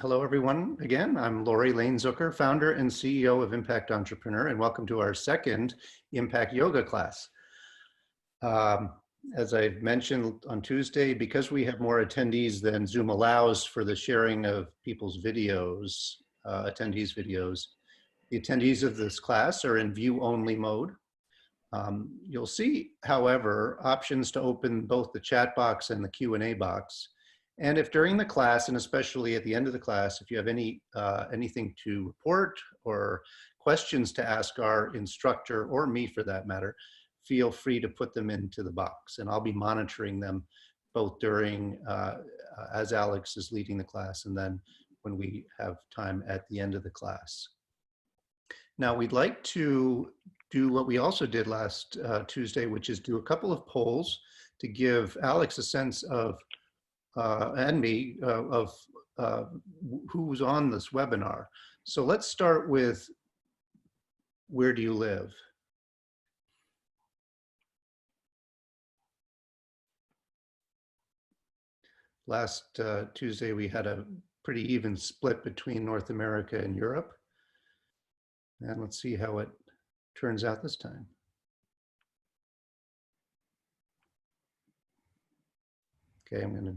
Hello, everyone. Again, I'm Lori Lane Zucker, founder and CEO of Impact Entrepreneur, and welcome to our second Impact Yoga class. As I mentioned on Tuesday, because we have more attendees than Zoom allows for the sharing of people's videos, attendees' videos, the attendees of this class are in view-only mode. You'll see, however, options to open both the chat box and the Q&A box. And if during the class, and especially at the end of the class, if you have anything to report or questions to ask our instructor, or me for that matter, feel free to put them into the box. And I'll be monitoring them both during, as Alex is leading the class, and then when we have time at the end of the class. Now, we'd like to do what we also did last Tuesday, which is do a couple of polls to give Alex a sense of and me of who's on this webinar. So let's start with, where do you live? Last Tuesday, we had a pretty even split between North America and Europe. And let's see how it turns out this time. Okay, I'm going to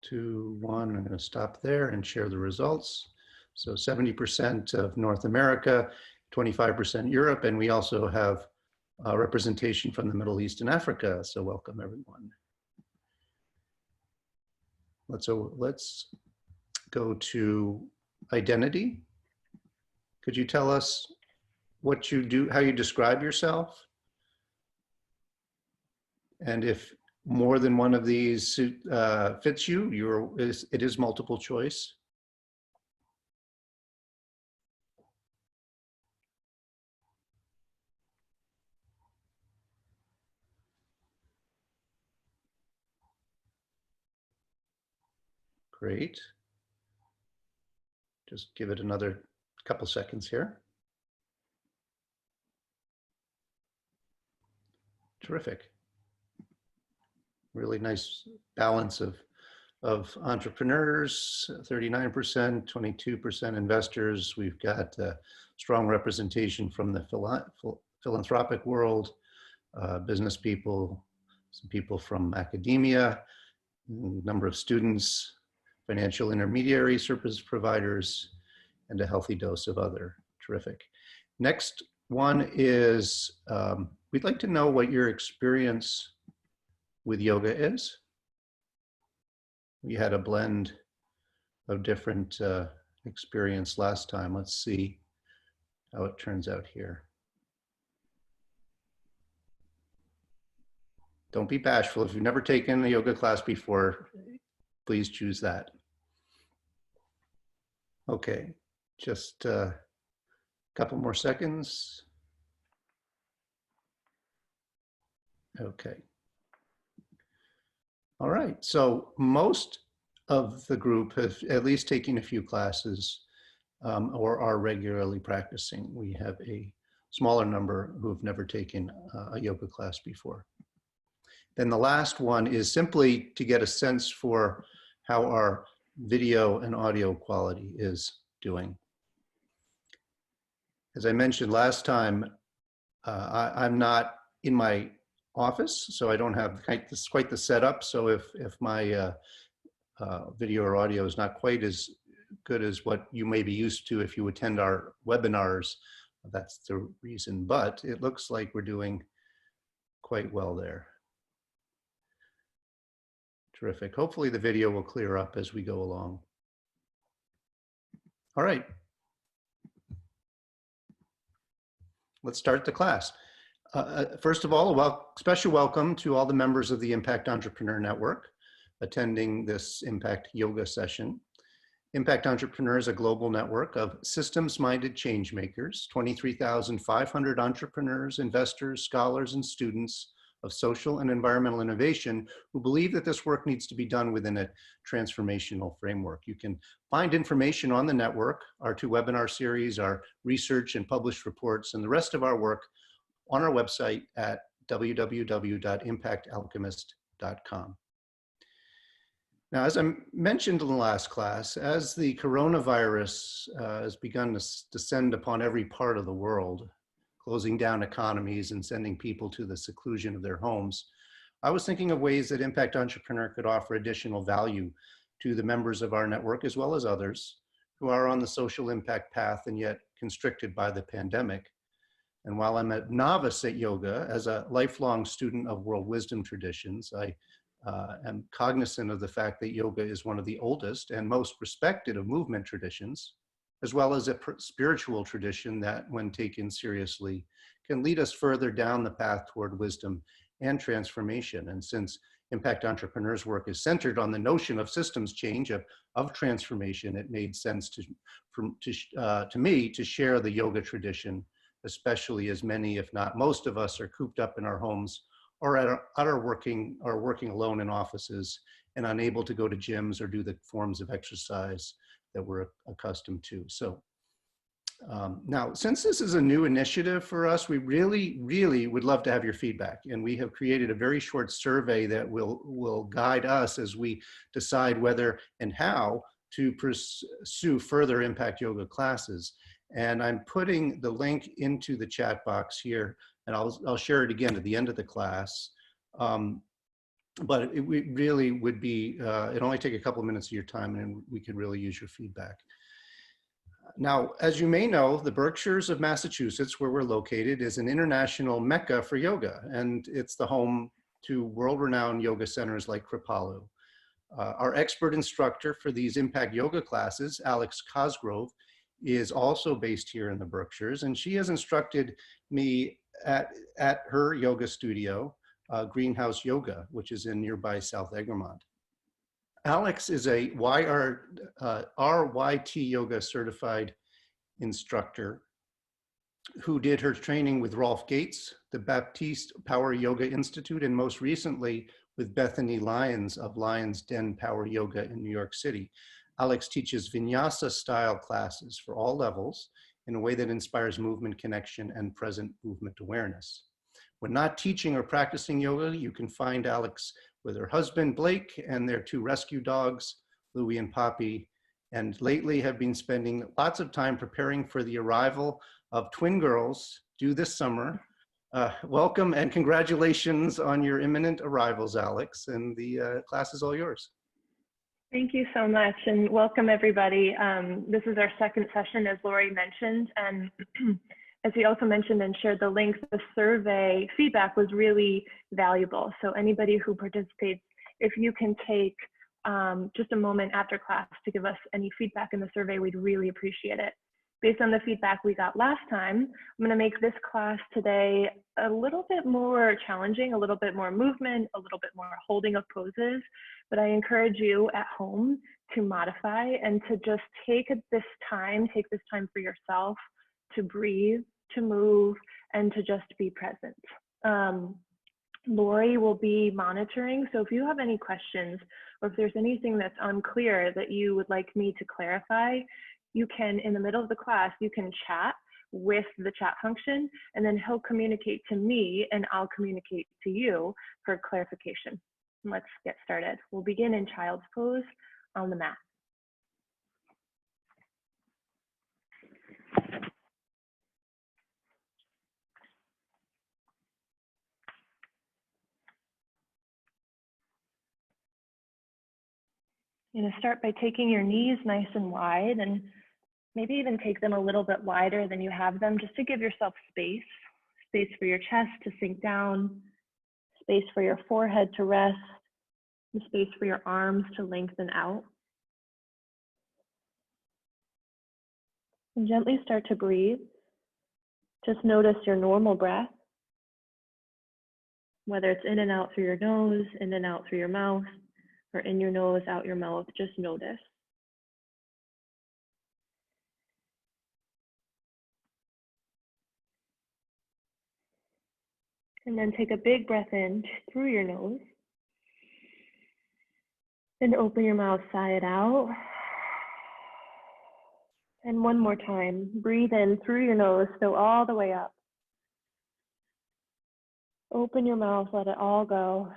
2, 1, I'm going to stop there and share the results. So 70% of North America, 25% Europe, and we also have representation from the Middle East and Africa. So welcome, everyone. Let's go to identity. Could you tell us what you do, how you describe yourself? And if more than one of these fits you, it is multiple choice. Great. Just give it another couple seconds here. Terrific. Really nice balance of entrepreneurs, 39%, 22% investors. We've got strong representation from the philanthropic world, business people, some people from academia, a number of students, financial intermediary service providers, and a healthy dose of other. Terrific. Next one is, we'd like to know what your experience with yoga is. We had a blend of different experience last time. Let's see how it turns out here. Don't be bashful. If you've never taken a yoga class before, please choose that. Okay, just a couple more seconds. Okay. All right, so most of the group have at least taken a few classes or are regularly practicing. We have a smaller number who have never taken a yoga class before. Then the last one is simply to get a sense for how our video and audio quality is doing. As I mentioned last time, I'm not in my office, so I don't have quite the setup. So if my video or audio is not quite as good as what you may be used to if you attend our webinars, that's the reason. But it looks like we're doing quite well there. Terrific. Hopefully the video will clear up as we go along. All right. Let's start the class. First of all, a special welcome to all the members of the Impact Entrepreneur Network attending this Impact Yoga session. Impact Entrepreneur is a global network of systems-minded change makers, 23,500 entrepreneurs, investors, scholars, and students of social and environmental innovation who believe that this work needs to be done within a transformational framework. You can find information on the network, our 2 webinar series, our research and published reports, and the rest of our work on our website at www.impactalchemist.com. Now, as I mentioned in the last class, as the coronavirus has begun to descend upon every part of the world, closing down economies and sending people to the seclusion of their homes, I was thinking of ways that Impact Entrepreneur could offer additional value to the members of our network, as well as others who are on the social impact path and yet constricted by the pandemic. And while I'm a novice at yoga, as a lifelong student of world wisdom traditions, I am cognizant of the fact that yoga is one of the oldest and most respected of movement traditions, as well as a spiritual tradition that, when taken seriously, can lead us further down the path toward wisdom and transformation. And since Impact Entrepreneur's work is centered on the notion of systems change, of transformation, it made sense to me to share the yoga tradition, especially as many, if not most of us, are cooped up in our homes or are working alone in offices and unable to go to gyms or do the forms of exercise that we're accustomed to. So now, since this is a new initiative for us, we really would love to have your feedback. And we have created a very short survey that will guide us as we decide whether and how to pursue further Impact Yoga classes. And I'm putting the link into the chat box here, and I'll share it again at the end of the class. But it really would be, it'd only take a couple of minutes of your time, and we could really use your feedback. Now, as you may know, the Berkshires of Massachusetts, where we're located, is an international mecca for yoga, and it's the home to world-renowned yoga centers like Kripalu. Our expert instructor for these Impact Yoga classes, Alex Cosgrove, is also based here in the Berkshires, and she has instructed me at her yoga studio, Greenhouse Yoga, which is in nearby South Egremont. Alex is a RYT Yoga certified instructor who did her training with Rolf Gates, the Baptiste Power Yoga Institute, and most recently with Bethany Lyons of Lyons Den Power Yoga in New York City. Alex teaches vinyasa style classes for all levels in a way that inspires movement connection and present movement awareness. When not teaching or practicing yoga, you can find Alex with her husband, Blake, and their 2 rescue dogs, Louie and Poppy, and lately have been spending lots of time preparing for the arrival of twin girls due this summer. Welcome and congratulations on your imminent arrivals, Alex, and the class is all yours. Thank you so much, and welcome everybody. This is our second session, as Lori mentioned, and as we also mentioned and shared the link, the survey feedback was really valuable. So anybody who participates, if you can take just a moment after class to give us any feedback in the survey, we'd really appreciate it. Based on the feedback we got last time, I'm gonna make this class today a little bit more challenging, a little bit more movement, a little bit more holding of poses, but I encourage you at home to modify and to just take this time for yourself to breathe, to move, and to just be present. Lori will be monitoring, so if you have any questions or if there's anything that's unclear that you would like me to clarify, you can, in the middle of the class, you can chat with the chat function, and then he'll communicate to me and I'll communicate to you for clarification. Let's get started. We'll begin in child's pose on the mat. You're going to start by taking your knees nice and wide, and maybe even take them a little bit wider than you have them, just to give yourself space. Space for your chest to sink down, space for your forehead to rest, and space for your arms to lengthen out. And gently start to breathe. Just notice your normal breath, whether it's in and out through your nose, in and out through your mouth, or in your nose, out your mouth, just notice. And then take a big breath in through your nose. Then open your mouth, sigh it out. And one more time, breathe in through your nose, fill all the way up. Open your mouth, let it all go.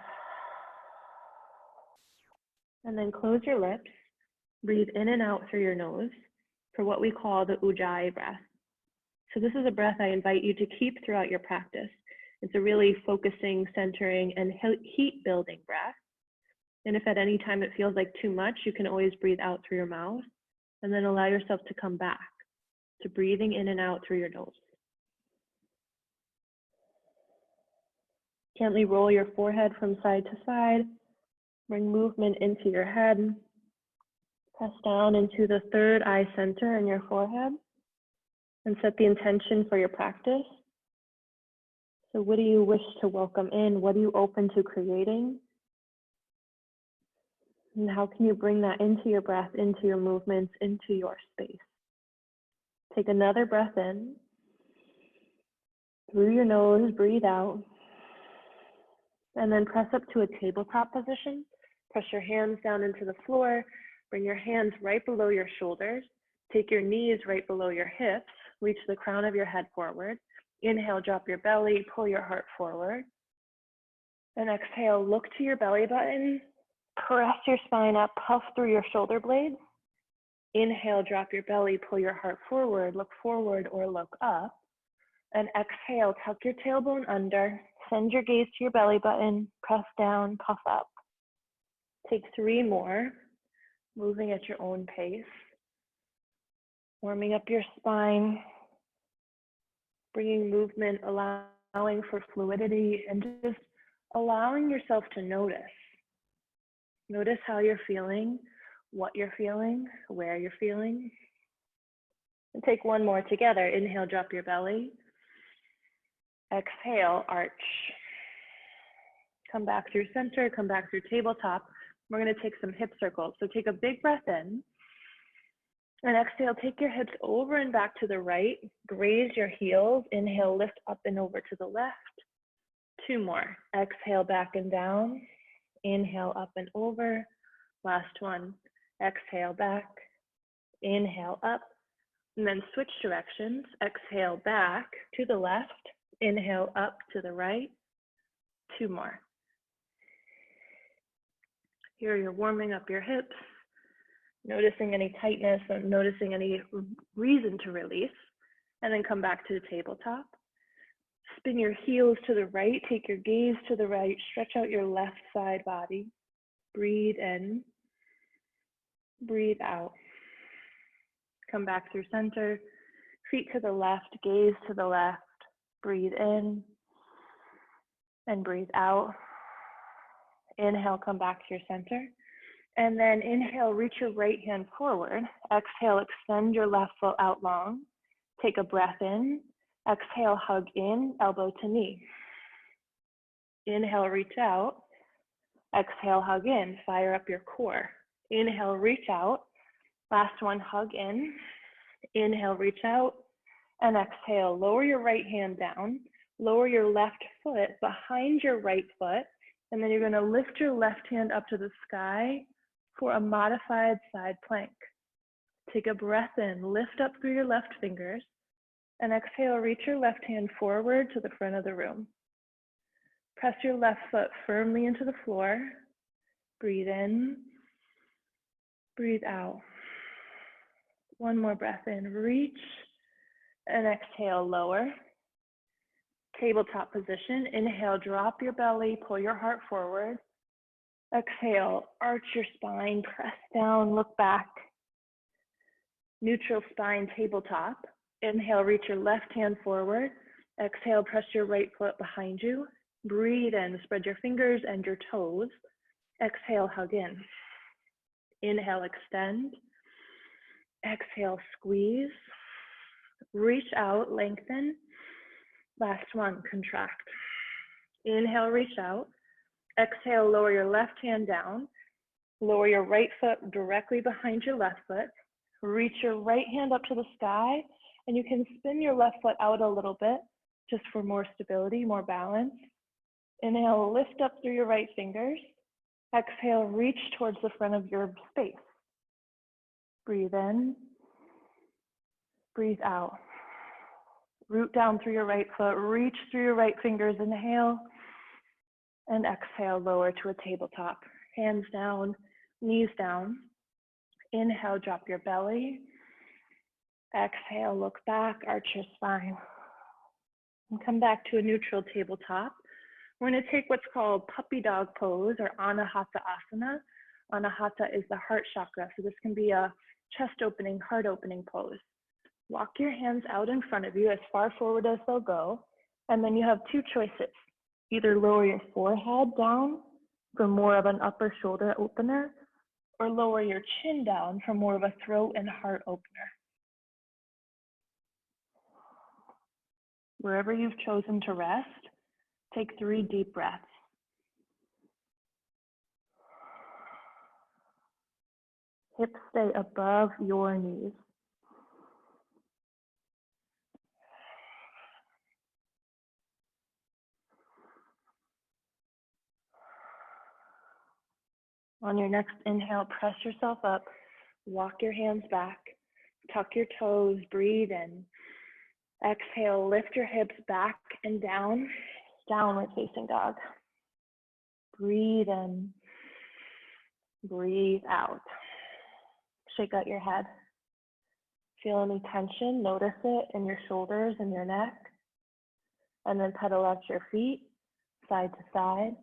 And then close your lips, breathe in and out through your nose for what we call the Ujjayi breath. So this is a breath I invite you to keep throughout your practice. It's a really focusing, centering, and heat building breath. And if at any time it feels like too much, you can always breathe out through your mouth and then allow yourself to come back to breathing in and out through your nose. Gently roll your forehead from side to side. Bring movement into your head. Press down into the third eye center in your forehead and set the intention for your practice. So what do you wish to welcome in? What are you open to creating? And how can you bring that into your breath, into your movements, into your space? Take another breath in. Through your nose, breathe out. And then press up to a tabletop position. Press your hands down into the floor. Bring your hands right below your shoulders. Take your knees right below your hips. Reach the crown of your head forward. Inhale, drop your belly, pull your heart forward. And exhale, look to your belly button. Press your spine up, puff through your shoulder blades. Inhale, drop your belly, pull your heart forward, look forward or look up. And exhale, tuck your tailbone under, send your gaze to your belly button, press down, puff up. Take 3 more, moving at your own pace. Warming up your spine, bringing movement, allowing for fluidity, and just allowing yourself to notice. Notice how you're feeling, what you're feeling, where you're feeling. And take 1 more together. Inhale, drop your belly. Exhale, arch. Come back through center, come back through tabletop. We're going to take some hip circles. So take a big breath in. And exhale, take your hips over and back to the right. Graze your heels. Inhale, lift up and over to the left. 2 more. Exhale, back and down. Inhale, up and over. Last one. Exhale, back. Inhale, up. And then switch directions. Exhale, back to the left. Inhale, up to the right. 2 more. Here you're warming up your hips, noticing any tightness or noticing any reason to release, and then come back to the tabletop. Spin your heels to the right, take your gaze to the right, stretch out your left side body. Breathe in, breathe out. Come back through center, feet to the left, gaze to the left. Breathe in and breathe out. Inhale, come back to your center. And then inhale, reach your right hand forward. Exhale, extend your left foot out long. Take a breath in. Exhale, hug in, elbow to knee. Inhale, reach out. Exhale, hug in, fire up your core. Inhale, reach out. Last one, hug in. Inhale, reach out. And exhale, lower your right hand down. Lower your left foot behind your right foot. And then you're going to lift your left hand up to the sky for a modified side plank. Take a breath in, lift up through your left fingers. And exhale, reach your left hand forward to the front of the room. Press your left foot firmly into the floor. Breathe in, breathe out. 1 more breath in, reach, and exhale, lower. Tabletop position. Inhale, drop your belly, pull your heart forward. Exhale, arch your spine, press down, look back. Neutral spine, tabletop. Inhale, reach your left hand forward. Exhale, press your right foot behind you. Breathe in, spread your fingers and your toes. Exhale, hug in. Inhale, extend. Exhale, squeeze. Reach out, lengthen. Last one, contract. Inhale, reach out. Exhale, lower your left hand down. Lower your right foot directly behind your left foot. Reach your right hand up to the sky, and you can spin your left foot out a little bit just for more stability, more balance. Inhale, lift up through your right fingers. Exhale, reach towards the front of your space. Breathe in, breathe out. Root down through your right foot, reach through your right fingers, inhale, and exhale, lower to a tabletop. Hands down, knees down. Inhale, drop your belly. Exhale, look back, arch your spine. And come back to a neutral tabletop. We're going to take what's called puppy dog pose or Anahata Asana. Anahata is the heart chakra, so this can be a chest opening, heart opening pose. Walk your hands out in front of you as far forward as they'll go, and then you have two choices. Either lower your forehead down for more of an upper shoulder opener, or lower your chin down for more of a throat and heart opener. Wherever you've chosen to rest, take 3 deep breaths. Hips stay above your knees. On your next inhale, press yourself up, walk your hands back, tuck your toes, breathe in. Exhale, lift your hips back and down, downward facing dog. Breathe in, breathe out. Shake out your head. Feel any tension, notice it in your shoulders and your neck. And then pedal out your feet, side to side.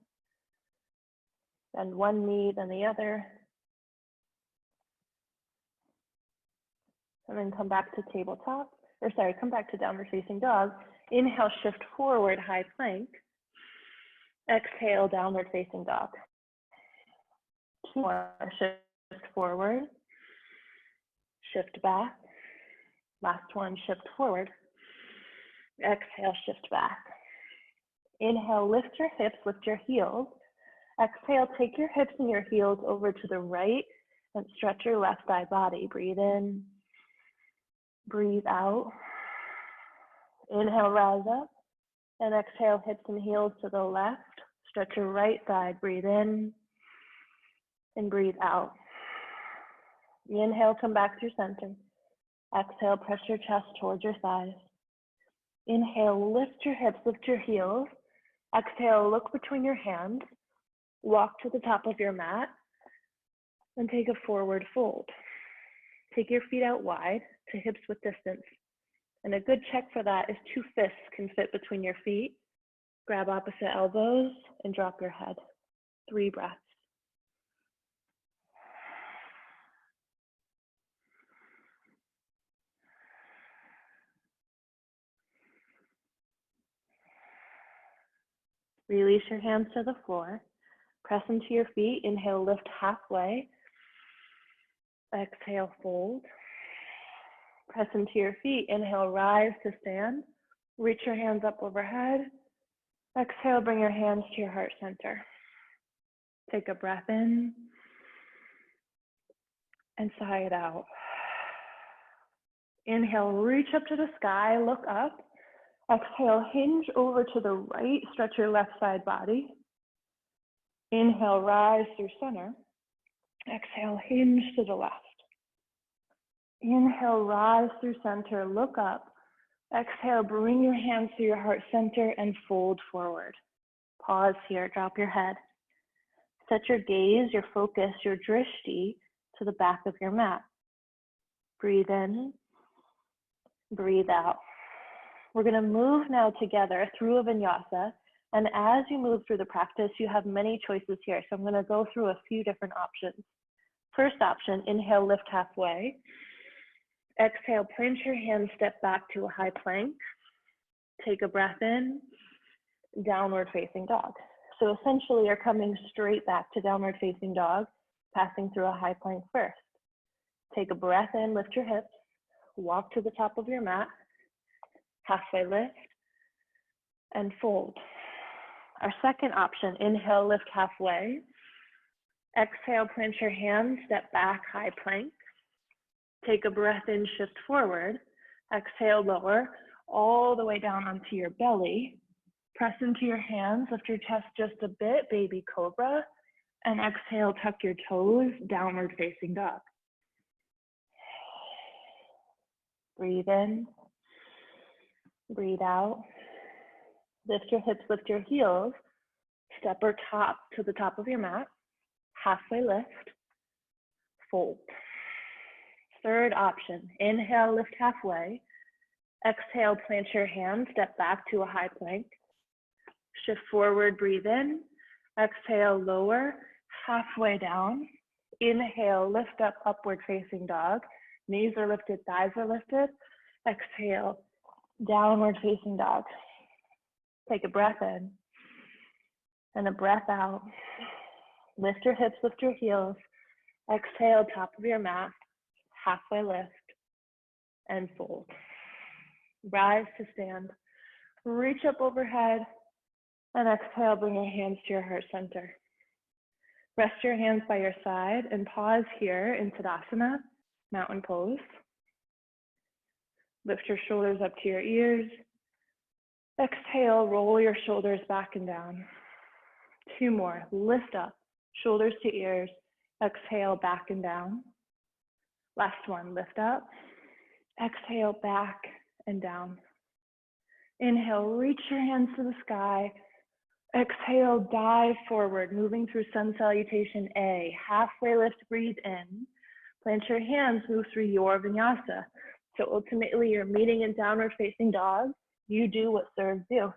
Bend one knee, then the other. And then come back to tabletop, come back to downward facing dog. Inhale, shift forward, high plank. Exhale, downward facing dog. 2 more, shift forward, shift back. Last one, shift forward. Exhale, shift back. Inhale, lift your hips, lift your heels. Exhale, take your hips and your heels over to the right and stretch your left thigh body. Breathe in, breathe out. Inhale, rise up. And exhale, hips and heels to the left. Stretch your right side, breathe in and breathe out. Inhale, come back through center. Exhale, press your chest towards your thighs. Inhale, lift your hips, lift your heels. Exhale, look between your hands. Walk to the top of your mat and take a forward fold. Take your feet out wide to hips width distance. And a good check for that is 2 fists can fit between your feet. Grab opposite elbows and drop your head. 3 breaths. Release your hands to the floor. Press into your feet. Inhale, lift halfway. Exhale, fold. Press into your feet. Inhale, rise to stand. Reach your hands up overhead. Exhale, bring your hands to your heart center. Take a breath in and sigh it out. Inhale, reach up to the sky, look up. Exhale, hinge over to the right, stretch your left side body. Inhale, rise through center. Exhale, hinge to the left. Inhale, rise through center, look up. Exhale, bring your hands to your heart center and fold forward. Pause here, drop your head. Set your gaze, your focus, your drishti to the back of your mat. Breathe in, breathe out. We're going to move now together through a vinyasa. And as you move through the practice, you have many choices here. So I'm going to go through a few different options. First option, inhale, lift halfway. Exhale, plant your hands, step back to a high plank. Take a breath in, downward facing dog. So essentially you're coming straight back to downward facing dog, passing through a high plank first. Take a breath in, lift your hips, walk to the top of your mat, halfway lift, and fold. Our second option, inhale, lift halfway. Exhale, plant your hands, step back, high plank. Take a breath in, shift forward. Exhale, lower, all the way down onto your belly. Press into your hands, lift your chest just a bit, baby cobra. And exhale, tuck your toes, downward facing dog. Breathe in, breathe out. Lift your hips, lift your heels. Step or top to the top of your mat. Halfway lift. fold. Third option, inhale, lift halfway. Exhale, plant your hands, step back to a high plank. Shift forward, breathe in. Exhale, lower, halfway down. Inhale, lift up, upward facing dog. Knees are lifted, thighs are lifted. Exhale, downward facing dog. Take a breath in and a breath out. Lift your hips, lift your heels. Exhale, top of your mat, halfway lift and fold. Rise to stand. Reach up overhead and exhale, bring your hands to your heart center. Rest your hands by your side and pause here in Tadasana, mountain pose. Lift your shoulders up to your ears. Exhale, roll your shoulders back and down. Two more, lift up, shoulders to ears. Exhale, back and down. Last one, lift up. Exhale, back and down. Inhale, reach your hands to the sky. Exhale, dive forward, moving through sun salutation A. Halfway lift, breathe in. Plant your hands, move through your vinyasa. So ultimately, you're meeting in downward facing dog. You do what serves you.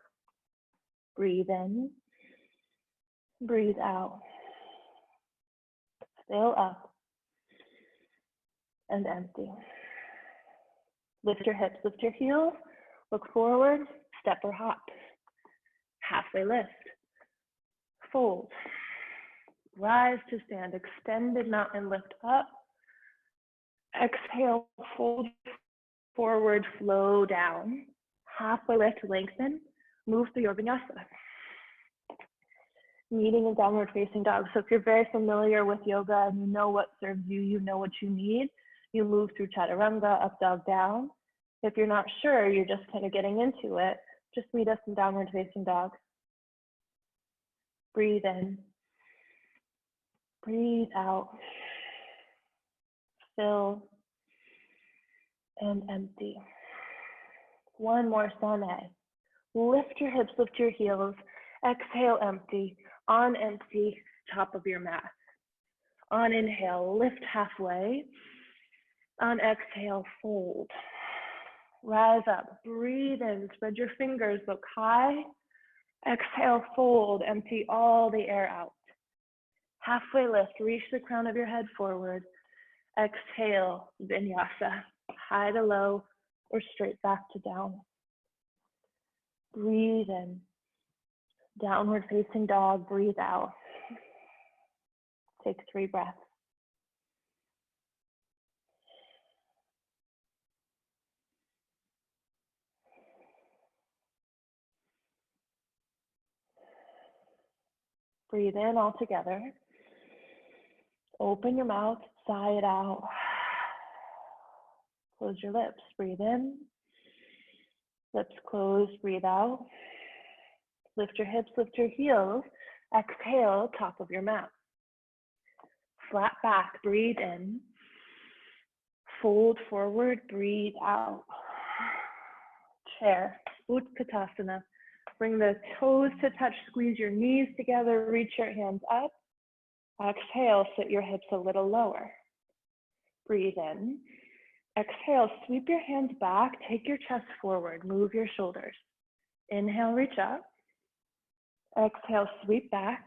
Breathe in, breathe out. Fill up and empty. Lift your hips, lift your heels. Look forward, step or hop. Halfway lift. Fold. Rise to stand. Extended mountain lift up. Exhale, fold forward, flow down. Halfway lift, lengthen. Move through your vinyasa. Meeting in downward facing dog. So if you're very familiar with yoga and you know what serves you, you know what you need, you move through chaturanga, up dog, down. If you're not sure, you're just kind of getting into it, just meet us in downward facing dog. Breathe in. Breathe out. Fill and empty. One more sane. Lift your hips, lift your heels. Exhale, empty. On empty, top of your mat. On inhale, lift halfway. On exhale, fold. Rise up, breathe in, spread your fingers, look high. Exhale, fold, empty all the air out. Halfway lift, reach the crown of your head forward. Exhale, vinyasa, high to low or straight back to down. Breathe in, downward facing dog, breathe out. Take 3 breaths. Breathe in all together. Open your mouth, sigh it out. Close your lips, breathe in. Lips closed, breathe out. Lift your hips, lift your heels. Exhale, top of your mat. Flat back, breathe in. Fold forward, breathe out. Chair, Utkatasana. Bring the toes to touch, squeeze your knees together, reach your hands up. Exhale, sit your hips a little lower. Breathe in. Exhale, sweep your hands back, take your chest forward, move your shoulders. Inhale, reach up. Exhale, sweep back.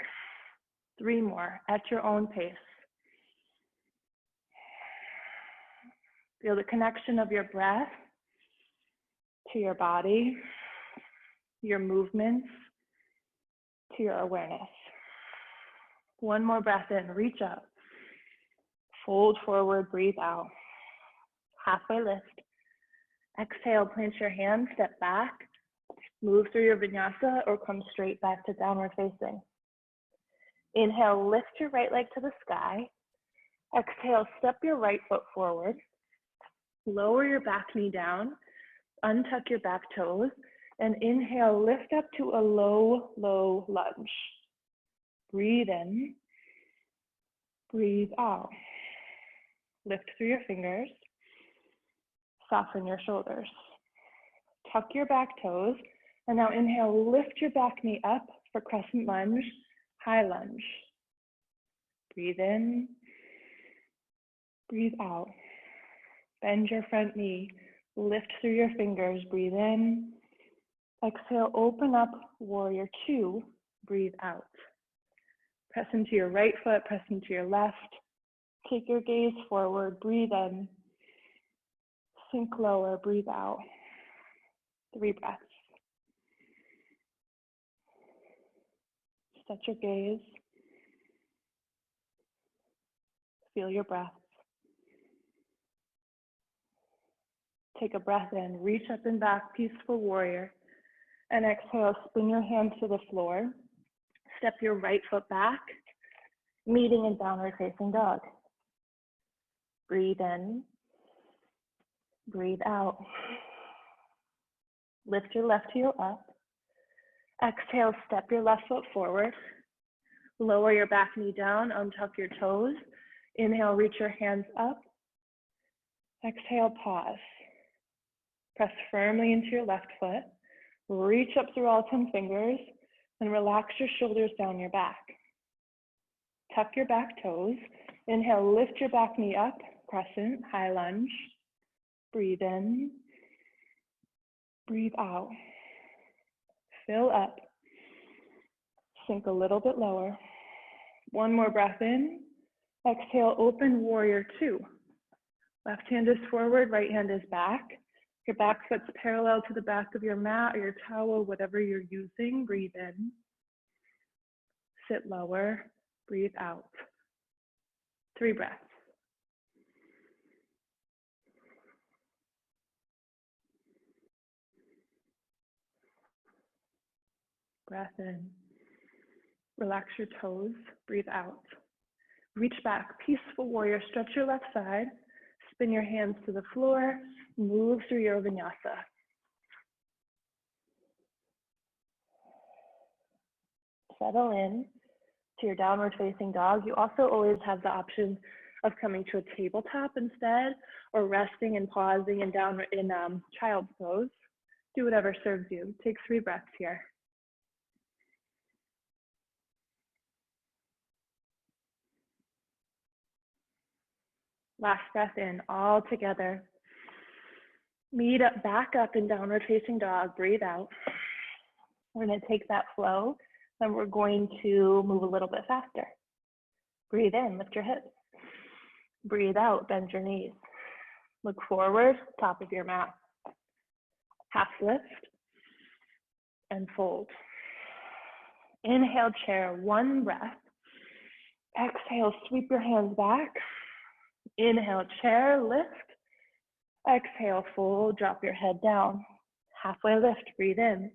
3 more at your own pace. Feel the connection of your breath to your body, your movements, to your awareness. 1 more breath in, reach up. Fold forward, breathe out. Halfway lift. Exhale, plant your hands, step back. Move through your vinyasa or come straight back to downward facing. Inhale, lift your right leg to the sky. Exhale, step your right foot forward. Lower your back knee down. Untuck your back toes. And inhale, lift up to a low, low lunge. Breathe in. Breathe out. Lift through your fingers. Soften your shoulders. Tuck your back toes. And now inhale, lift your back knee up for crescent lunge, high lunge. Breathe in. Breathe out. Bend your front knee. Lift through your fingers. Breathe in. Exhale, open up, warrior two. Breathe out. Press into your right foot, press into your left. Take your gaze forward. Breathe in. Sink lower. Breathe out. 3 breaths. Set your gaze. Feel your breath. Take a breath in. Reach up and back, peaceful warrior. And exhale, spin your hands to the floor. Step your right foot back, meeting in downward facing dog. Breathe in. Breathe out. Lift your left heel up. Exhale, step your left foot forward. Lower your back knee down, untuck your toes. Inhale, reach your hands up. Exhale, pause. Press firmly into your left foot. Reach up through all 10 fingers and relax your shoulders down your back. Tuck your back toes. Inhale, lift your back knee up, crescent, high lunge. Breathe in. Breathe out. Fill up. Sink a little bit lower. One more breath in. Exhale, open warrior two. Left hand is forward, right hand is back. Your back foot's parallel to the back of your mat or your towel, whatever you're using. Breathe in. Sit lower. Breathe out. 3 breaths. Breath in. Relax your toes. Breathe out. Reach back. Peaceful warrior. Stretch your left side. Spin your hands to the floor. Move through your vinyasa. Settle in to your downward facing dog. You also always have the option of coming to a tabletop instead, or resting and pausing and down in child's pose. Do whatever serves you. Take 3 breaths here. Last breath in, all together. Meet up, back up in downward facing dog. Breathe out. We're going to take that flow, then we're going to move a little bit faster. Breathe in, lift your hips. Breathe out, bend your knees. Look forward, top of your mat. Half lift and fold. Inhale, chair, 1 breath. Exhale, sweep your hands back. Inhale, chair, lift. Exhale, fold, drop your head down. Halfway lift, breathe in.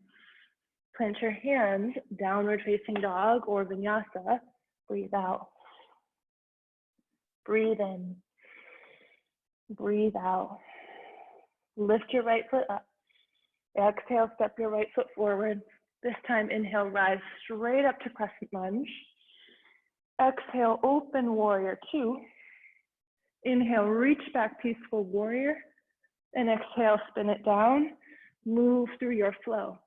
Plant your hands, downward facing dog or vinyasa. Breathe out. Breathe in. Breathe out. Lift your right foot up. Exhale, step your right foot forward. This time, inhale, rise straight up to crescent lunge. Exhale, open warrior two. Inhale, reach back, peaceful warrior. And exhale, spin it down. Move through your flow.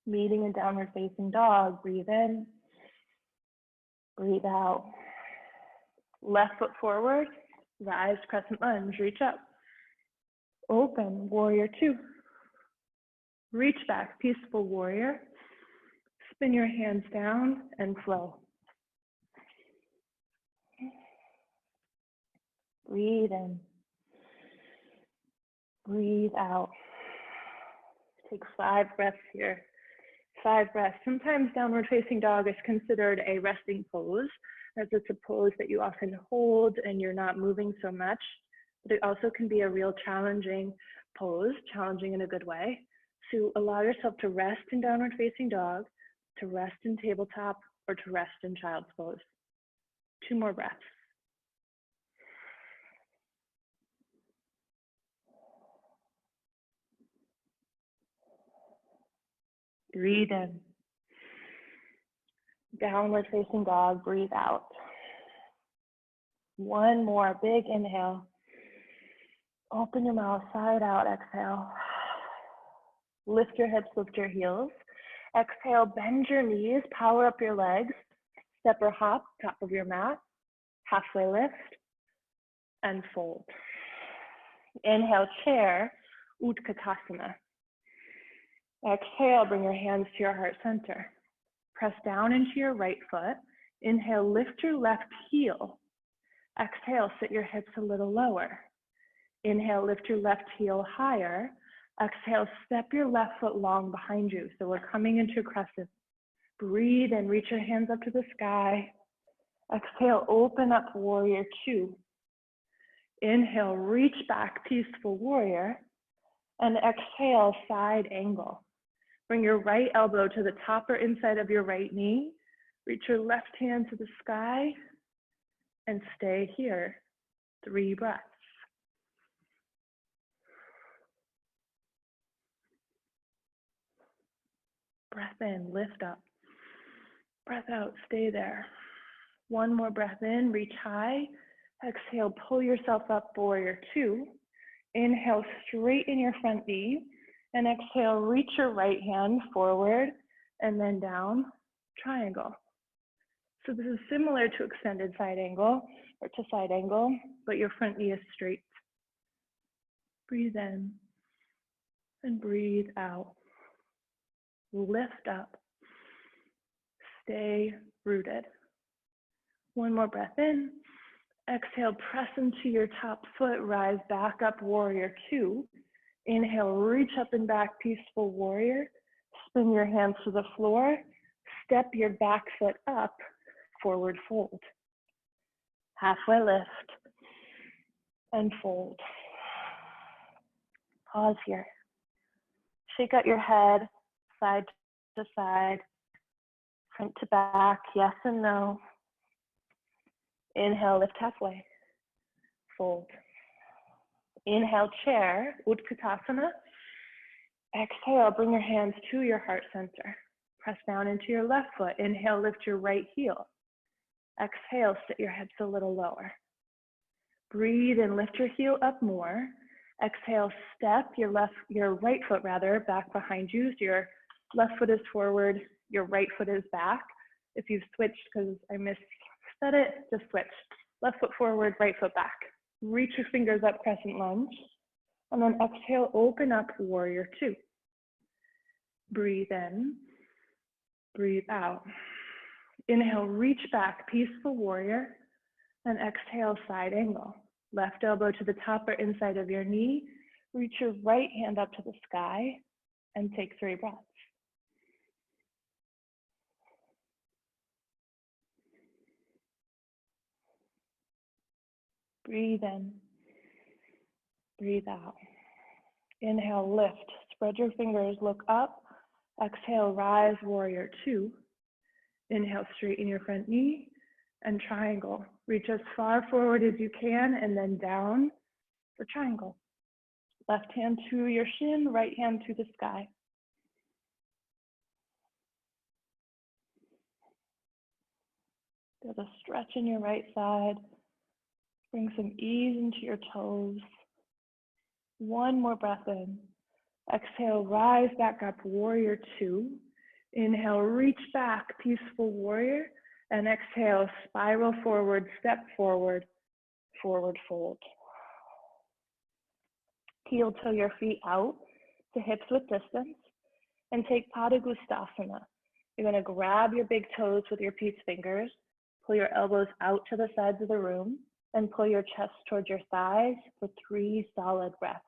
Meeting in downward facing dog. Breathe in. Breathe out. Left foot forward. Rise, crescent lunge. Reach up. Open, warrior two. Reach back, peaceful warrior. Spin your hands down and flow. Breathe in. Breathe out. Take 5 breaths here. 5 breaths. Sometimes downward facing dog is considered a resting pose, as it's a pose that you often hold and you're not moving so much. But it also can be a real challenging pose, challenging in a good way. So allow yourself to rest in downward facing dog, to rest in tabletop, or to rest in child's pose. 2 more breaths. Breathe in. Downward facing dog, breathe out. 1 more big inhale. Open your mouth, side out, exhale. Lift your hips, lift your heels. Exhale, bend your knees, power up your legs. Step or hop, top of your mat. halfway lift and fold. Inhale, chair, Utkatasana. Exhale, bring your hands to your heart center. Press down into your right foot. Inhale, lift your left heel. Exhale, sit your hips a little lower. Inhale, lift your left heel higher. Exhale, step your left foot long behind you. So we're coming into crescent. Breathe and reach your hands up to the sky. Exhale, open up, warrior two. Inhale, reach back, peaceful warrior. And exhale, side angle. Bring your right elbow to the top or inside of your right knee. Reach your left hand to the sky and stay here. 3 breaths. Breath in, lift up. Breath out, stay there. 1 more breath in, reach high. Exhale, pull yourself up, warrior two. Inhale, straighten your front knee. And exhale, reach your right hand forward and then down, triangle. So this is similar to extended side angle or to side angle, but your front knee is straight. Breathe in and breathe out. Lift up. Stay rooted. 1 more breath in. Exhale, press into your top foot, rise back up, warrior two. Inhale, reach up and back, peaceful warrior. Spin your hands to the floor. Step your back foot up, forward fold. Halfway lift and fold. Pause here. Shake out your head, side to side, front to back, yes and no. Inhale, lift halfway, fold. Inhale, chair, Utkatasana. Exhale, bring your hands to your heart center. Press down into your left foot. Inhale, lift your right heel. Exhale, sit your hips a little lower. Breathe and lift your heel up more. Exhale, step your right foot back behind you. So your left foot is forward, your right foot is back. If you've switched, because I missaid it, just switch. Left foot forward, right foot back. Reach your fingers up, crescent lunge. And then exhale, open up, warrior two. Breathe in, breathe out. Inhale, reach back, peaceful warrior. And exhale, side angle. Left elbow to the top or inside of your knee. Reach your right hand up to the sky and take 3 breaths. Breathe in, breathe out. Inhale, lift, spread your fingers, look up. Exhale, rise, warrior two. Inhale, straighten your front knee and triangle. Reach as far forward as you can and then down for triangle. Left hand to your shin, right hand to the sky. There's a stretch in your right side. Bring some ease into your toes. 1 more breath in. Exhale, rise back up, warrior two. Inhale, reach back, peaceful warrior. And exhale, spiral forward, step forward, forward fold. Heel toe your feet out to hips with distance and take Padangusthasana. You're gonna grab your big toes with your peace fingers, pull your elbows out to the sides of the room, and pull your chest towards your thighs for 3 solid breaths.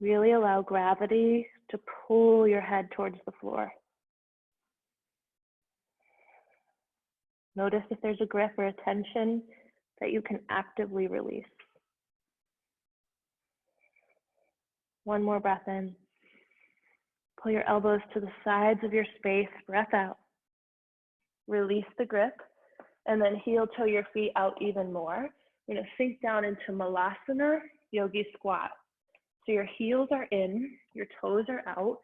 Really allow gravity to pull your head towards the floor. Notice if there's a grip or a tension that you can actively release. 1 more breath in. Pull your elbows to the sides of your space, breath out. Release the grip, and then heel toe your feet out even more. You're gonna sink down into Malasana, yogi squat. So your heels are in, your toes are out.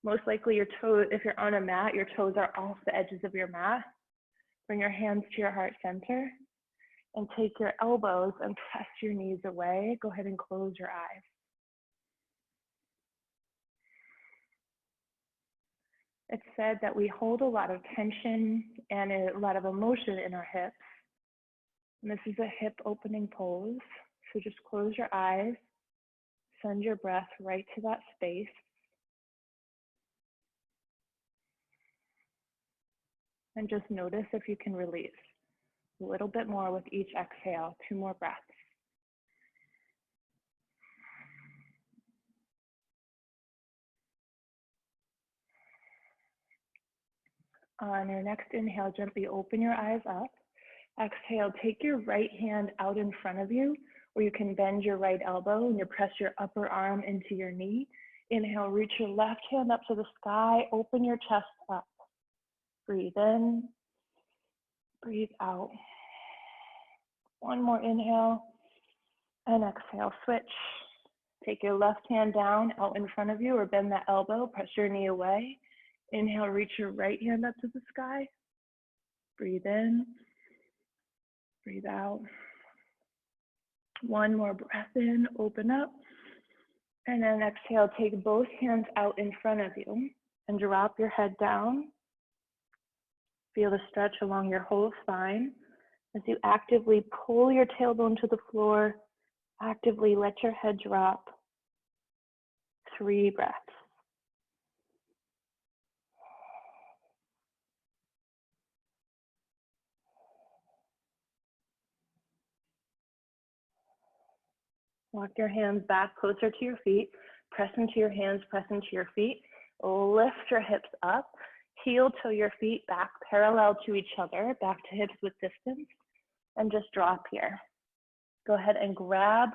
Most likely your toes, if you're on a mat, your toes are off the edges of your mat. Bring your hands to your heart center and take your elbows and press your knees away. Go ahead and close your eyes. It's said that we hold a lot of tension and a lot of emotion in our hips. And this is a hip opening pose. So just close your eyes, send your breath right to that space. And just notice if you can release a little bit more with each exhale, 2 more breaths. On your next inhale, gently open your eyes up. Exhale, take your right hand out in front of you, or you can bend your right elbow and you press your upper arm into your knee. Inhale, reach your left hand up to the sky, open your chest up. Breathe in, breathe out. 1 more inhale and exhale, switch. Take your left hand down out in front of you or bend that elbow, press your knee away. Inhale, reach your right hand up to the sky. Breathe in, breathe out. 1 more breath in, open up. And then exhale, take both hands out in front of you and drop your head down. Feel the stretch along your whole spine as you actively pull your tailbone to the floor, actively let your head drop. 3 breaths. Walk your hands back closer to your feet. Press into your hands, press into your feet. Lift your hips up. Heel toe your feet back parallel to each other, back to hips with distance, and just drop here. Go ahead and grab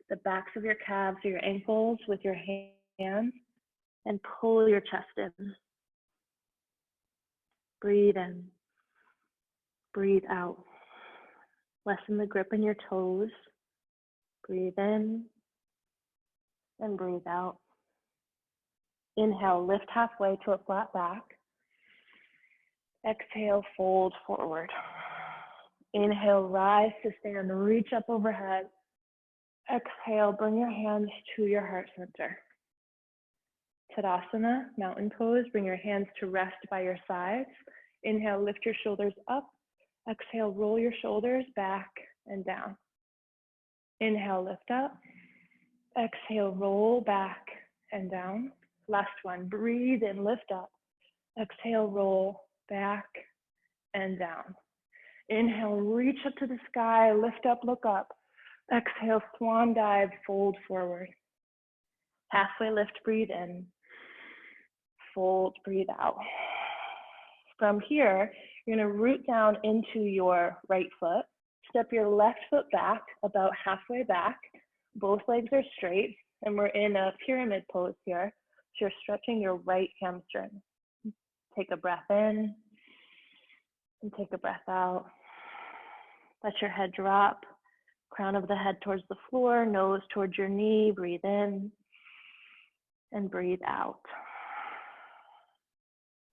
the backs of your calves or your ankles with your hands and pull your chest in. Breathe in, breathe out. Lessen the grip in your toes. Breathe in and breathe out. Inhale, lift halfway to a flat back. Exhale, fold forward. Inhale, rise to stand, reach up overhead. Exhale, bring your hands to your heart center. Tadasana, mountain pose, bring your hands to rest by your sides. Inhale, lift your shoulders up. Exhale, roll your shoulders back and down. Inhale, lift up. Exhale, roll back and down. Last one, breathe in, lift up. Exhale, roll back and down. Inhale, reach up to the sky, lift up, look up. Exhale, swan dive, fold forward. Halfway lift, breathe in. Fold, breathe out. From here, you're gonna root down into your right foot. Step your left foot back, about halfway back. Both legs are straight, and we're in a pyramid pose here. So you're stretching your right hamstring. Take a breath in, and take a breath out. Let your head drop, crown of the head towards the floor, nose towards your knee. Breathe in, and breathe out.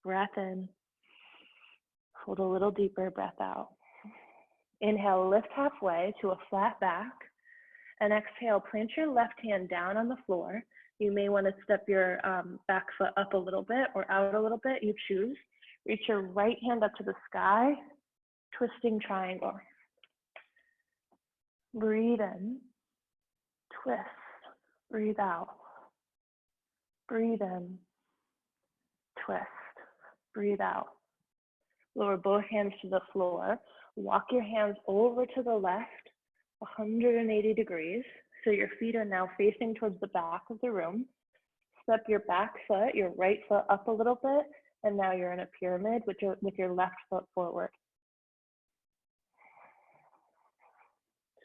Breath in, hold a little deeper, breath out. Inhale, lift halfway to a flat back, and exhale, plant your left hand down on the floor. You may want to step your back foot up a little bit or out a little bit, you choose. Reach your right hand up to the sky, twisting triangle. Breathe in, twist, breathe out. Breathe in, twist, breathe out. Lower both hands to the floor. Walk your hands over to the left, 180 degrees. So your feet are now facing towards the back of the room. Step your back foot, your right foot up a little bit, and now you're in a pyramid with your left foot forward.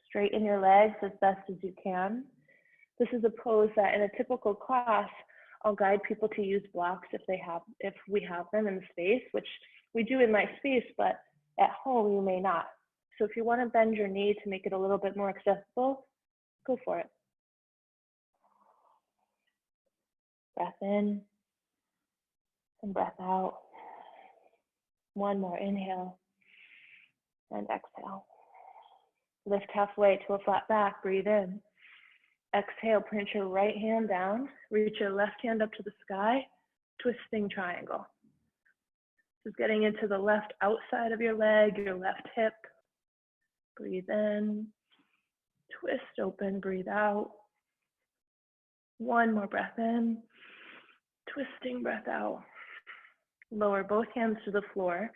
Straighten your legs as best as you can. This is a pose that in a typical class, I'll guide people to use blocks if we have them in the space, which we do in my space, but at home you may not. So if you want to bend your knee to make it a little bit more accessible, go for it. Breath in and breath out. 1 more inhale and exhale. Lift halfway to a flat back, breathe in. Exhale, plant your right hand down, reach your left hand up to the sky, twisting triangle. Just getting into the left outside of your leg, your left hip. Breathe in, twist open, breathe out. One more breath in, twisting breath out. Lower both hands to the floor,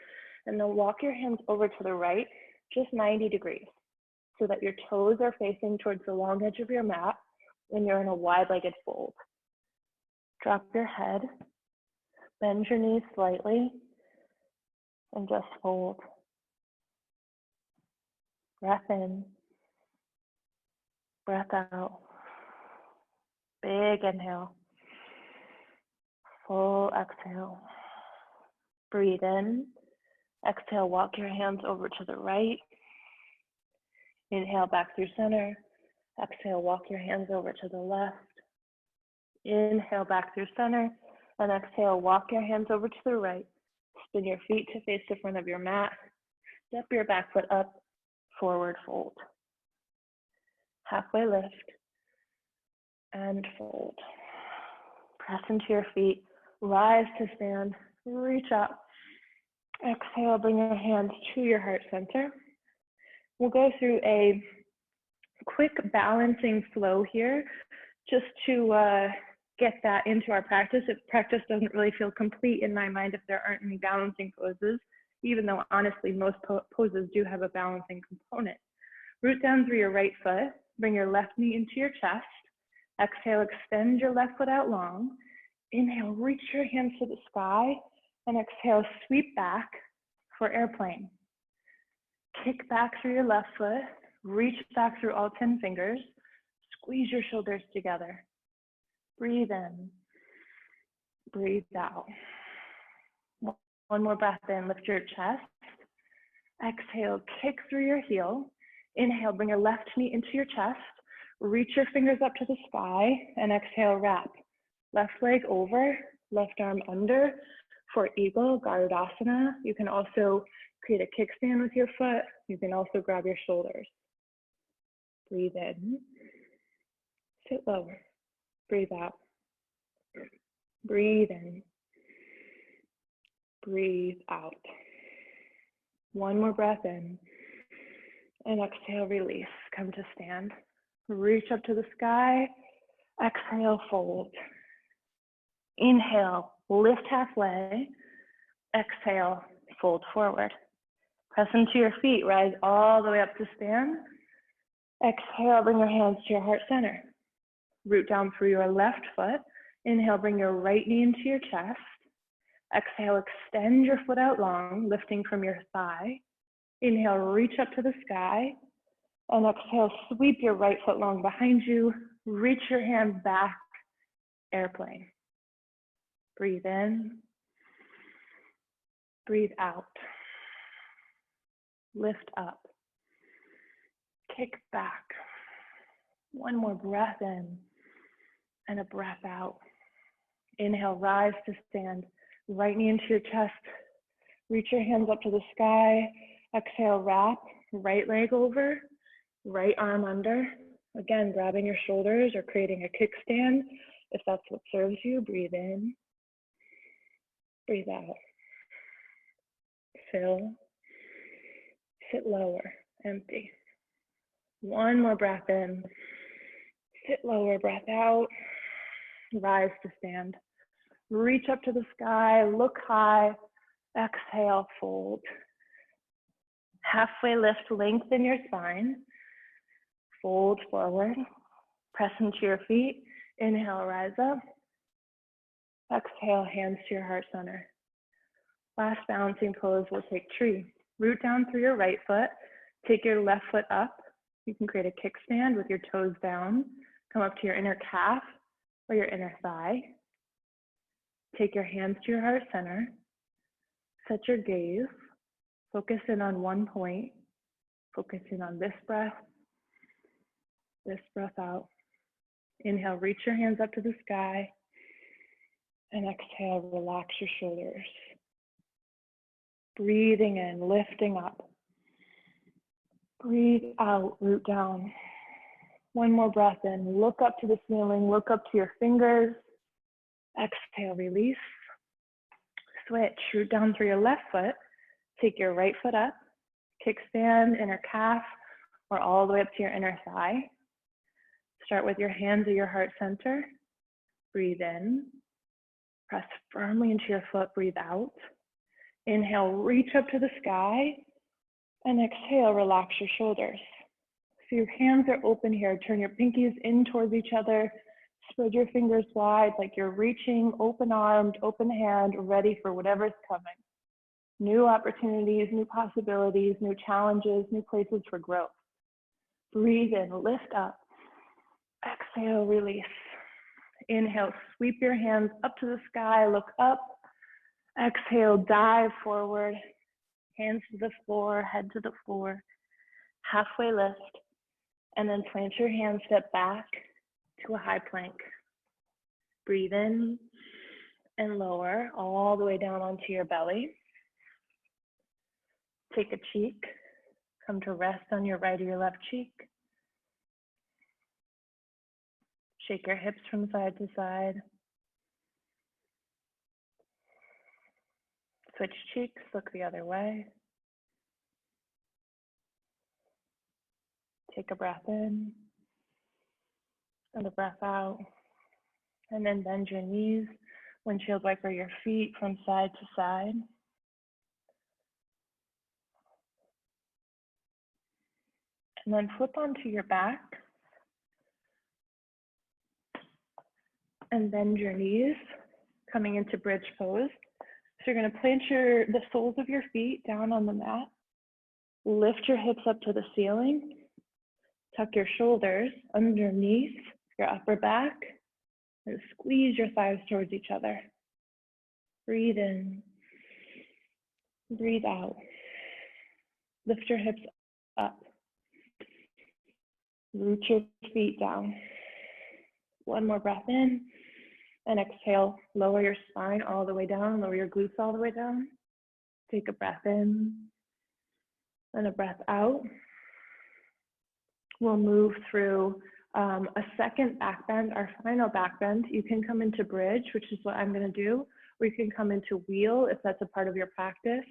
and then walk your hands over to the right, just 90 degrees, so that your toes are facing towards the long edge of your mat, and you're in a wide-legged fold. Drop your head, bend your knees slightly, and just fold. Breath in, breath out. Big inhale, full exhale. Breathe in, exhale, walk your hands over to the right. Inhale back through center. Exhale, walk your hands over to the left. Inhale back through center, and exhale, walk your hands over to the right. Spin your feet to face the front of your mat. Step your back foot up, forward fold. Halfway lift and fold. Press into your feet, rise to stand, reach up. Exhale, bring your hands to your heart center. We'll go through a quick balancing flow here, just to get that into our practice. If practice doesn't really feel complete in my mind if there aren't any balancing poses, even though honestly most poses do have a balancing component. Root down through your right foot, bring your left knee into your chest. Exhale, extend your left foot out long. Inhale, reach your hands to the sky, and exhale, sweep back for airplane. Kick back through your left foot, reach back through all 10 fingers, squeeze your shoulders together. Breathe in, breathe out. One more breath in, lift your chest. Exhale, kick through your heel. Inhale, bring your left knee into your chest. Reach your fingers up to the sky, and exhale, wrap. Left leg over, left arm under for eagle, Garudasana. You can also create a kickstand with your foot. You can also grab your shoulders. Breathe in, sit lower, breathe out. Breathe in, breathe out. One more breath in, and exhale, release. Come to stand. Reach up to the sky. Exhale, fold. Inhale, lift halfway. Exhale, fold forward. Press into your feet, rise all the way up to stand. Exhale, bring your hands to your heart center. Root down through your left foot. Inhale, bring your right knee into your chest. Exhale, extend your foot out long, lifting from your thigh. Inhale, reach up to the sky. And exhale, sweep your right foot long behind you. Reach your hands back, airplane. Breathe in, breathe out. Lift up, kick back. One more breath in and a breath out. Inhale, rise to stand. Right knee into your chest. Reach your hands up to the sky. Exhale, wrap. Right leg over, right arm under. Again, grabbing your shoulders or creating a kickstand if that's what serves you. Breathe in, breathe out. Fill, sit lower, empty. One more breath in, sit lower, breath out. Rise to stand. Reach up to the sky, look high. Exhale, fold. Halfway lift, lengthen your spine. Fold forward. Press into your feet. Inhale, rise up. Exhale, hands to your heart center. Last balancing pose, we'll take tree. Root down through your right foot. Take your left foot up. You can create a kickstand with your toes down. Come up to your inner calf or your inner thigh. Take your hands to your heart center. Set your gaze. Focus in on one point. Focus in on this breath out. Inhale, reach your hands up to the sky. And exhale, relax your shoulders. Breathing in, lifting up. Breathe out, root down. One more breath in, look up to the ceiling, look up to your fingers. Exhale, release. Switch, root down through your left foot. Take your right foot up, kickstand, inner calf, or all the way up to your inner thigh. Start with your hands at your heart center. Breathe in. Press firmly into your foot, breathe out. Inhale, reach up to the sky. And exhale, relax your shoulders. So your hands are open here. Turn your pinkies in towards each other. Spread your fingers wide like you're reaching, open-armed, open hand, ready for whatever's coming. New opportunities, new possibilities, new challenges, new places for growth. Breathe in, lift up. Exhale, release. Inhale, sweep your hands up to the sky, look up. Exhale, dive forward. Hands to the floor, head to the floor. Halfway lift. And then plant your hands, step back to a high plank. Breathe in and lower all the way down onto your belly. Take a cheek. Come to rest on your right or your left cheek. Shake your hips from side to side. Switch cheeks, look the other way. Take a breath in and a breath out. And then bend your knees, windshield wiper your feet from side to side. And then flip onto your back. And bend your knees, coming into bridge pose. So you're going to plant the soles of your feet down on the mat. Lift your hips up to the ceiling. Tuck your shoulders underneath your upper back. And squeeze your thighs towards each other. Breathe in. Breathe out. Lift your hips up. Root your feet down. One more breath in. And exhale, lower your spine all the way down, lower your glutes all the way down. Take a breath in and a breath out. We'll move through a second back bend, our final back bend. You can come into bridge, which is what I'm going to do, or you can come into wheel if that's a part of your practice.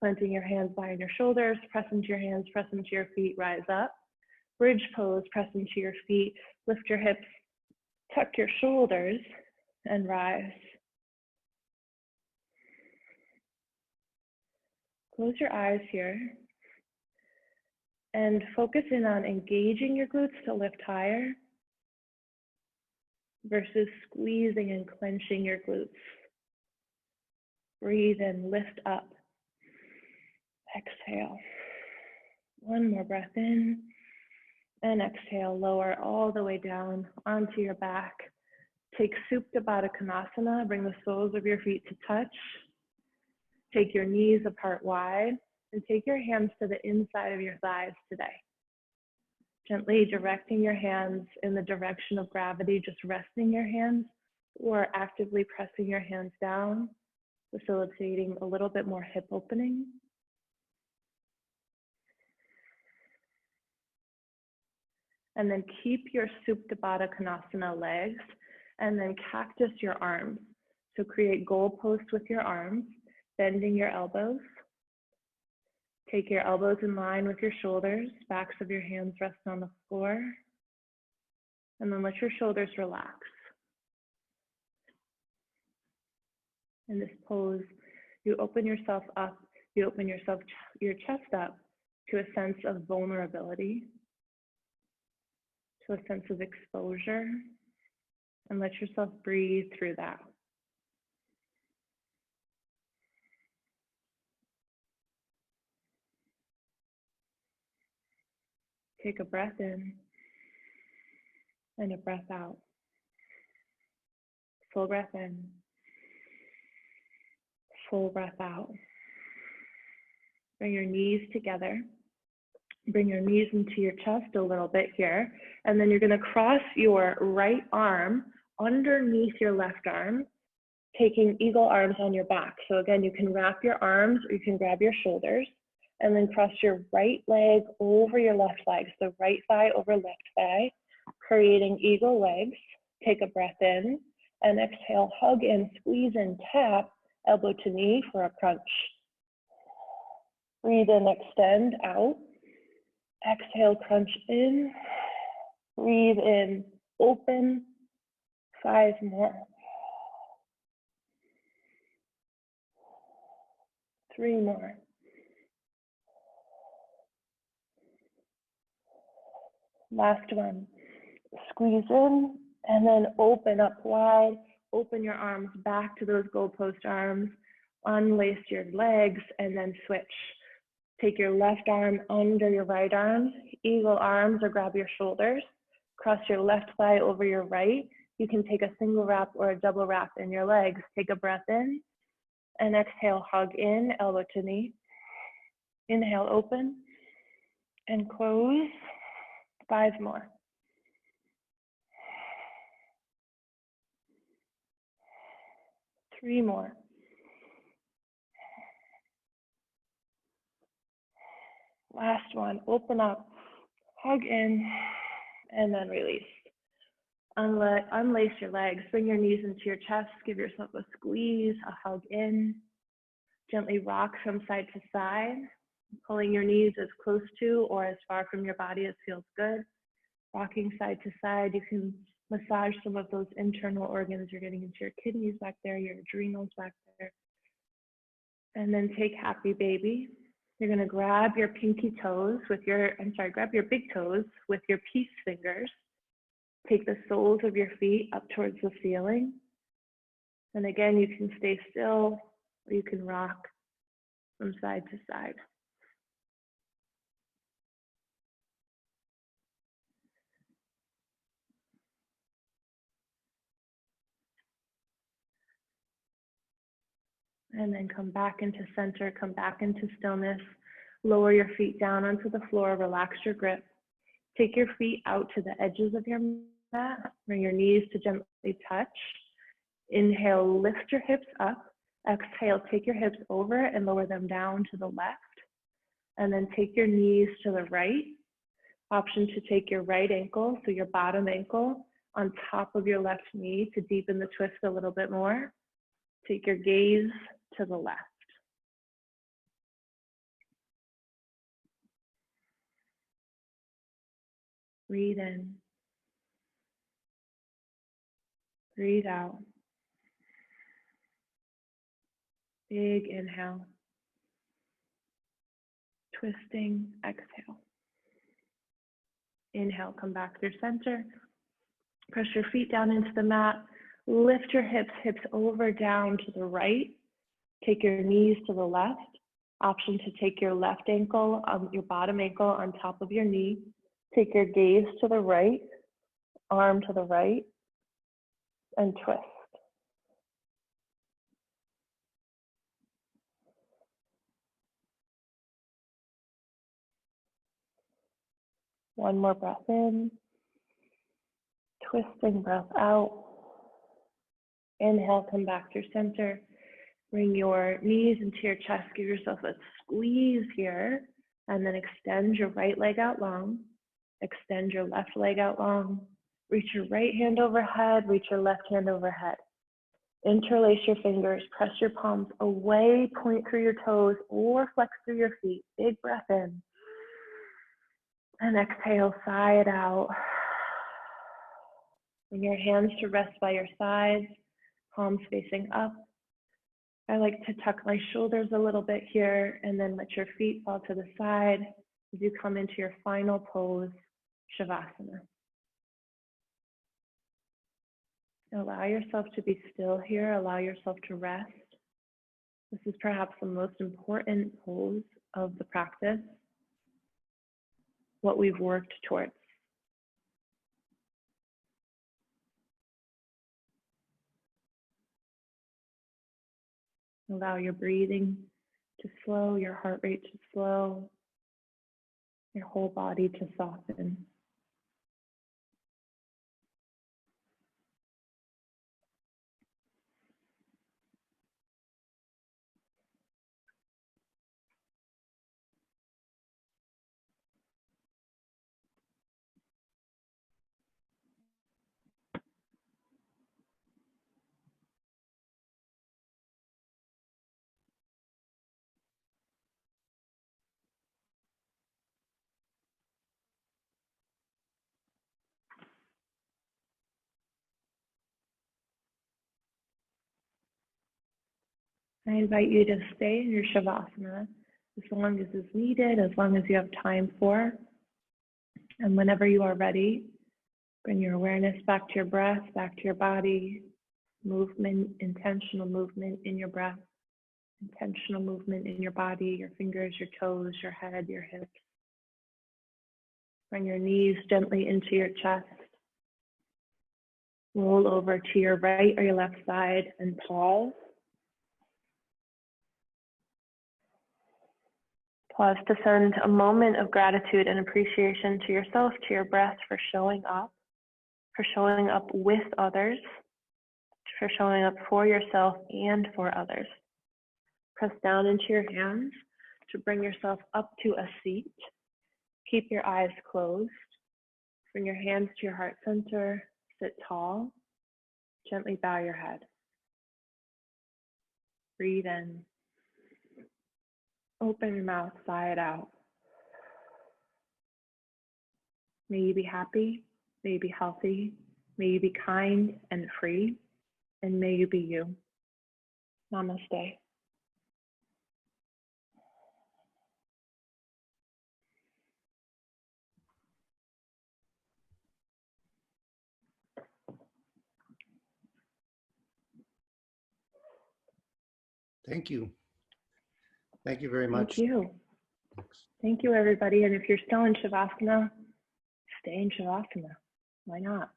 Planting your hands behind your shoulders, press into your hands, press into your feet, rise up. Bridge pose, press into your feet, lift your hips, tuck your shoulders, and rise. Close your eyes here and focus in on engaging your glutes to lift higher versus squeezing and clenching your glutes. Breathe in, lift up. Exhale. One more breath in and exhale, lower all the way down onto your back. Take Supta Baddha Konasana, bring the soles of your feet to touch. Take your knees apart wide and take your hands to the inside of your thighs today. Gently directing your hands in the direction of gravity, just resting your hands or actively pressing your hands down, facilitating a little bit more hip opening. And then keep your Supta Baddha Konasana legs and then cactus your arms. So create goalposts with your arms, bending your elbows. Take your elbows in line with your shoulders, backs of your hands rest on the floor. And then let your shoulders relax. In this pose, you open yourself up, you open your chest up to a sense of vulnerability, to a sense of exposure, and let yourself breathe through that. Take a breath in and a breath out. Full breath in, full breath out. Bring your knees together. Bring your knees into your chest a little bit here. And then you're going to cross your right arm underneath your left arm, taking eagle arms on your back. So again, you can wrap your arms or you can grab your shoulders and then cross your right leg over your left leg. So right thigh over left thigh, creating eagle legs. Take a breath in and exhale, hug in, squeeze and tap elbow to knee for a crunch. Breathe in, extend out. Exhale, crunch in. Breathe in, open. 5 more. 3 more. Last one. Squeeze in and then open up wide. Open your arms back to those goalpost arms. Unlace your legs and then switch. Take your left arm under your right arm. Eagle arms or grab your shoulders. Cross your left thigh over your right. You can take a single wrap or a double wrap in your legs. Take a breath in and exhale, hug in, elbow to knee. Inhale, open and close. 5 more. 3 more. Last one, open up, hug in, and then release. Unlace your legs, bring your knees into your chest, give yourself a squeeze, a hug in. Gently rock from side to side, pulling your knees as close to or as far from your body as feels good. Rocking side to side, you can massage some of those internal organs. You're getting into your kidneys back there, your adrenals back there. And then take happy baby. You're gonna grab your pinky toes with grab your big toes with your peace fingers. Take the soles of your feet up towards the ceiling. And again, you can stay still or you can rock from side to side. And then come back into center, come back into stillness. Lower your feet down onto the floor, relax your grip. Take your feet out to the edges of your mat. Bring your knees to gently touch. Inhale, lift your hips up. Exhale, take your hips over and lower them down to the left. And then take your knees to the right. Option to take your right ankle, so your bottom ankle, on top of your left knee to deepen the twist a little bit more. Take your gaze to the left. Breathe in. Breathe out. Big inhale. Twisting, exhale. Inhale, come back through center. Press your feet down into the mat. Lift your hips over, down to the right. Take your knees to the left. Option to take your left ankle, your bottom ankle on top of your knee. Take your gaze to the right, arm to the right, and twist. One more breath in. Twisting breath out. Inhale, come back through center. Bring your knees into your chest. Give yourself a squeeze here. And then extend your right leg out long. Extend your left leg out long. Reach your right hand overhead. Reach your left hand overhead. Interlace your fingers. Press your palms away. Point through your toes or flex through your feet. Big breath in. And exhale, sigh it out. Bring your hands to rest by your sides, palms facing up. I like to tuck my shoulders a little bit here and then let your feet fall to the side as you come into your final pose, Shavasana. Allow yourself to be still here. Allow yourself to rest. This is perhaps the most important pose of the practice, what we've worked towards. Allow your breathing to slow, your heart rate to slow, your whole body to soften. I invite you to stay in your Shavasana as long as is needed, as long as you have time for. And whenever you are ready, bring your awareness back to your breath, back to your body, movement, intentional movement in your breath, intentional movement in your body, your fingers, your toes, your head, your hips. Bring your knees gently into your chest. Roll over to your right or your left side and pause. Pause to send a moment of gratitude and appreciation to yourself, to your breath, for showing up with others, for showing up for yourself and for others. Press down into your hands to bring yourself up to a seat. Keep your eyes closed. Bring your hands to your heart center. Sit tall. Gently bow your head. Breathe in. Open your mouth, sigh it out. May you be happy. May you be healthy. May you be kind and free. And may you be you. Namaste. Thank you. Thank you very much. Thank you. Thank you, everybody. And if you're still in Shavasana, stay in Shavasana. Why not?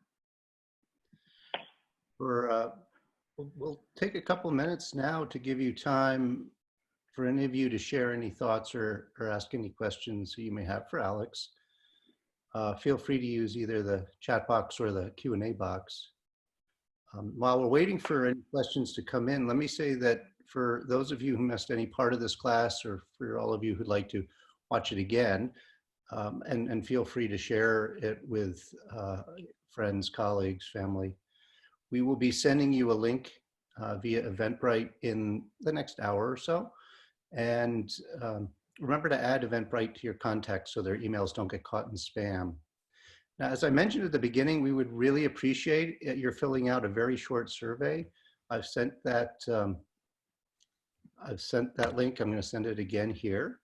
We'll take a couple minutes now to give you time for any of you to share any thoughts or ask any questions you may have for Alex. Feel free to use either the chat box or the Q&A box. While we're waiting for any questions to come in, let me say that for those of you who missed any part of this class, or for all of you who'd like to watch it again, and feel free to share it with friends, colleagues, family. We will be sending you a link via Eventbrite in the next hour or so. And remember to add Eventbrite to your contacts so their emails don't get caught in spam. Now, as I mentioned at the beginning, we would really appreciate your filling out a very short survey. I've sent that link. I'm going to send it again here.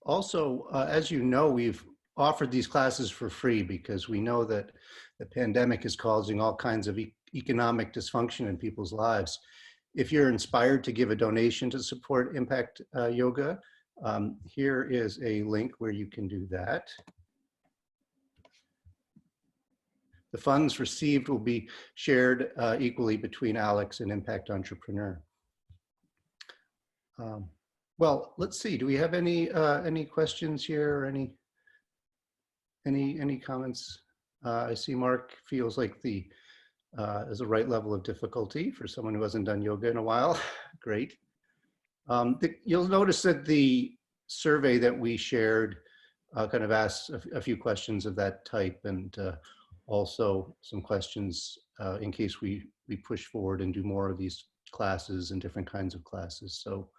Also, as you know, we've offered these classes for free because we know that the pandemic is causing all kinds of economic dysfunction in people's lives. If you're inspired to give a donation to support Impact Yoga, here is a link where you can do that. The funds received will be shared equally between Alex and Impact Entrepreneur. Well, let's see. Do we have any questions here or any comments? I see Mark feels like is the right level of difficulty for someone who hasn't done yoga in a while. Great. You'll notice that the survey that we shared kind of asks a few questions of that type, and also some questions in case we push forward and do more of these classes and different kinds of classes. So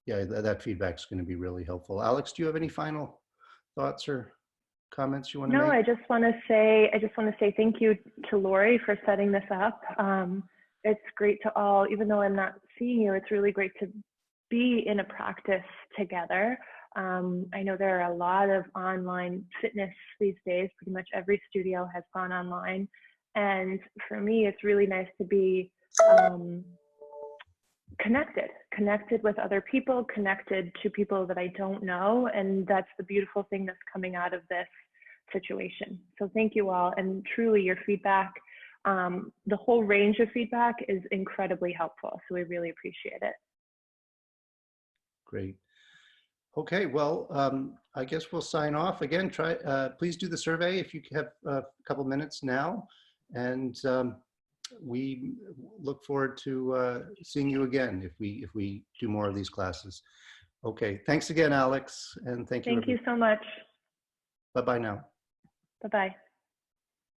yeah, that feedback is going to be really helpful. Alex, do you have any final thoughts or comments you want to make? No, I just want to say thank you to Lori for setting this up. It's great to all, even though I'm not seeing you, it's really great to be in a practice together. I know there are a lot of online fitness these days. Pretty much every studio has gone online. And for me, it's really nice to be connected with other people, connected to people that I don't know. And that's the beautiful thing that's coming out of this situation. So thank you all. And truly your feedback, the whole range of feedback is incredibly helpful. So we really appreciate it. Great. Okay, well, I guess we'll sign off. Again, please do the survey if you have a couple minutes now. And we look forward to seeing you again if we do more of these classes. Okay, thanks again, Alex, and thank you. Thank you so much. Bye-bye now. Bye-bye.